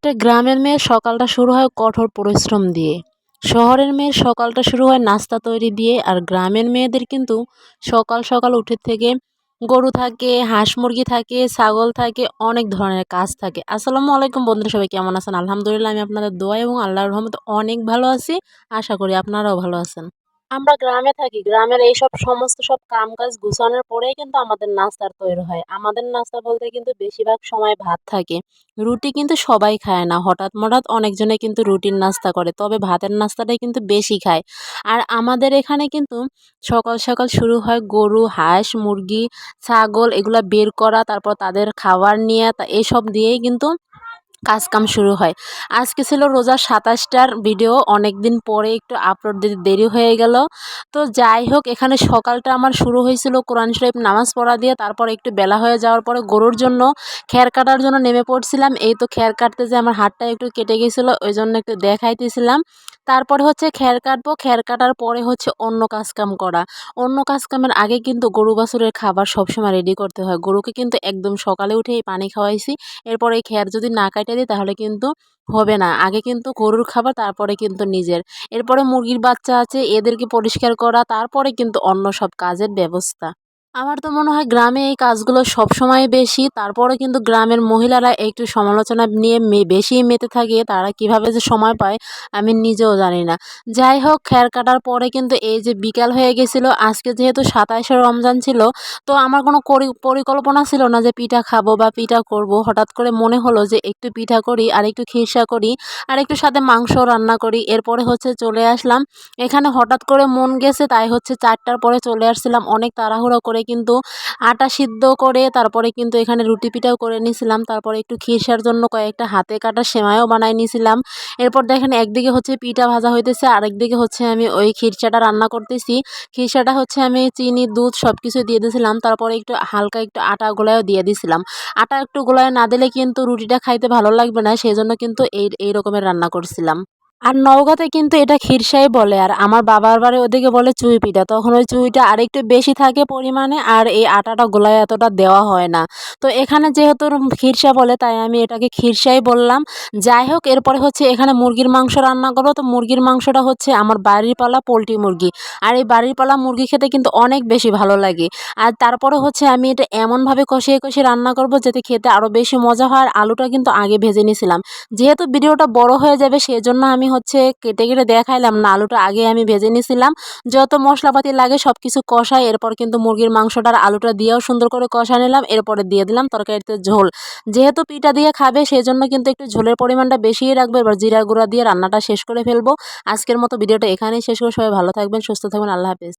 একটা গ্রামের মেয়ের সকালটা শুরু হয় কঠোর পরিশ্রম দিয়ে। শহরের মেয়ের সকালটা শুরু হয় নাস্তা তৈরি দিয়ে। আর গ্রামের মেয়েদের কিন্তু সকাল সকাল উঠে থেকে গরু থাকে, হাঁস মুরগি থাকে, ছাগল থাকে, অনেক ধরনের কাজ থাকে। আসসালামু আলাইকুম বন্ধুরা, সবাই কেমন আছেন? আলহামদুলিল্লাহ, আমি আপনাদের দোয়া এবং আল্লাহর রহমতে অনেক ভালো আছি। আশা করি আপনারাও ভালো আছেন। আমরা গ্রামে থাকি। গ্রামের এইসব সমস্ত সব কাম-কাজ গুছানোর পরেই কিন্তু আমাদের নাস্তার তৈরি হয়। আমাদের নাস্তা বলতে কিন্তু বেশিরভাগ সময় ভাত থাকে। রুটি কিন্তু সবাই খায় না। হঠাৎ-মঠাৎ অনেকজনে কিন্তু রুটির নাস্তা করে। তবে ভাতের নাস্তাটাই কিন্তু বেশি খায়। আর আমাদের এখানে কিন্তু সকাল, সকাল শুরু হয় গরু, হাঁস, মুরগি, ছাগল এগুলা বের করা, তারপর তাদের খাবার নিয়ে এসব দিয়েই কিন্তু কাজকাম শুরু হয়। আজকে ছিল রোজার ২৭টার ভিডিও, অনেকদিন পরে একটু আপলোড দিতে দেরি হয়ে গেল। তো যাই হোক, এখানে সকালটা আমার শুরু হয়েছিল কোরআন শরীফ নামাজ পড়া দিয়ে। তারপর একটু বেলা হয়ে যাওয়ার পরে গরুর জন্য খ্যার কাটার জন্য নেমে পড়ছিলাম। এই তো খ্যার কাটতে যেয়ে আমার হাতটা একটু কেটে গেছিলো, ওই জন্য একটু দেখাইতেছিলাম। তারপরে হচ্ছে খ্যার কাটবো, খ্যার কাটার পরে হচ্ছে অন্য কাজকাম করা। অন্য কাজকামের আগে কিন্তু গরু বাছুরের খাবার সবসময় রেডি করতে হয়। গরুকে কিন্তু একদম সকালে উঠেই পানি খাওয়াইছি। এরপরে এই খ্যার যদি না কাইটে দিই তাহলে কিন্তু হবে না। আগে কিন্তু গরুর খাবার, তারপরে কিন্তু নিজের। এরপরে মুরগির বাচ্চা আছে, এদেরকে পরিষ্কার করা, তারপরে কিন্তু অন্য সব কাজের ব্যবস্থা। আমার তো মনে হয় গ্রামে এই কাজগুলো সবসময় বেশি। তারপরে কিন্তু গ্রামের মহিলারা একটু সমালোচনা নিয়ে বেশি মেতে থাকে। তারা কিভাবে যে সময় পায় আমি নিজেও জানি না। যাই হোক, খ্যার কাটার পরে কিন্তু এই যে বিকাল হয়ে গেছিলো। আজকে যেহেতু ২৭শে রমজান ছিল, তো আমার কোনো পরিকল্পনা ছিল না যে পিঠা খাবো বা পিঠা করব। হঠাৎ করে মনে হলো যে একটু পিঠা করি, আর একটু খিরসা করি, আর একটু সাথে মাংস রান্না করি। এরপরে হচ্ছে চলে আসলাম এখানে। হঠাৎ করে মন গেছে, তাই হচ্ছে ৪টার পরে চলে আসছিলাম। অনেক তাড়াহুড়ো করে কিন্তু আটা সিদ্ধ করে তারপরে কিন্তু এখানে রুটি পিঠাও করে নিয়েছিলাম। তারপরে একটু খিরসার জন্য কয়েকটা হাতে কাটা সেমাইও বানাই নিয়েছিলাম। এরপর দেখেন একদিকে হচ্ছে পিঠা ভাজা হইতেছে, আরেকদিকে হচ্ছে আমি ওই খিরসাটা রান্না করতেছি। খিরসাটা হচ্ছে আমি চিনি, দুধ সব কিছু দিয়ে দিয়েছিলাম। তারপরে একটু হালকা একটু আটা গোলায়ও দিয়ে দিয়েছিলাম। আটা একটু গোলায় না দিলে কিন্তু রুটিটা খাইতে ভালো লাগবে না, সেজন্য কিন্তু এই রকমের রান্না করছিলাম। আর নওগাঁতে কিন্তু এটা খিরসাই বলে, আর আমার বাবার বাড়ি ওদিকে বলে চুই পিঠা। তখন ওই চুইটা আরেকটু বেশি থাকে পরিমাণে, আর এই আটাটা গোলায় এতটা দেওয়া হয় না। তো এখানে যেহেতু খিরসা বলে, তাই আমি এটাকে খিরসাই বললাম। যাই হোক, এরপরে হচ্ছে এখানে মুরগির মাংস রান্না করবো। তো মুরগির মাংসটা হচ্ছে আমার বাড়ির পালা পোলট্রি মুরগি। আর এই বাড়ির পালা মুরগি খেতে কিন্তু অনেক বেশি ভালো লাগে। আর তারপরে হচ্ছে আমি এটা এমনভাবে কষিয়ে কষিয়ে রান্না করব যাতে খেতে আরও বেশি মজা হয়। আর আলুটা কিন্তু আগে ভেজে নিয়েছিলাম। যেহেতু ভিডিওটা বড় হয়ে যাবে, সেজন্য আমি হচ্ছে কেটে কেটে দেখাইলাম না। আলুটা আগে আমি ভেজে নিয়েছিলাম। যত মশলাপাতি লাগে সব কিছু কষাই, এরপর কিন্তু মুরগির মাংসটার আলুটা দিয়েও সুন্দর করে কষা নিলাম। এরপরে দিয়ে দিলাম তরকারিতে ঝোল। যেহেতু পিঠা দিয়ে খাবে, সেজন্য কিন্তু একটু ঝোলের পরিমাণটা বেশিই রাখবো। এবার জিরা গুঁড়া দিয়ে রান্নাটা শেষ করে ফেলবো। আজকের মতো ভিডিওটা এখানেই শেষ করে সবাই ভালো থাকবেন, সুস্থ থাকবেন। আল্লাহ হাফেজ।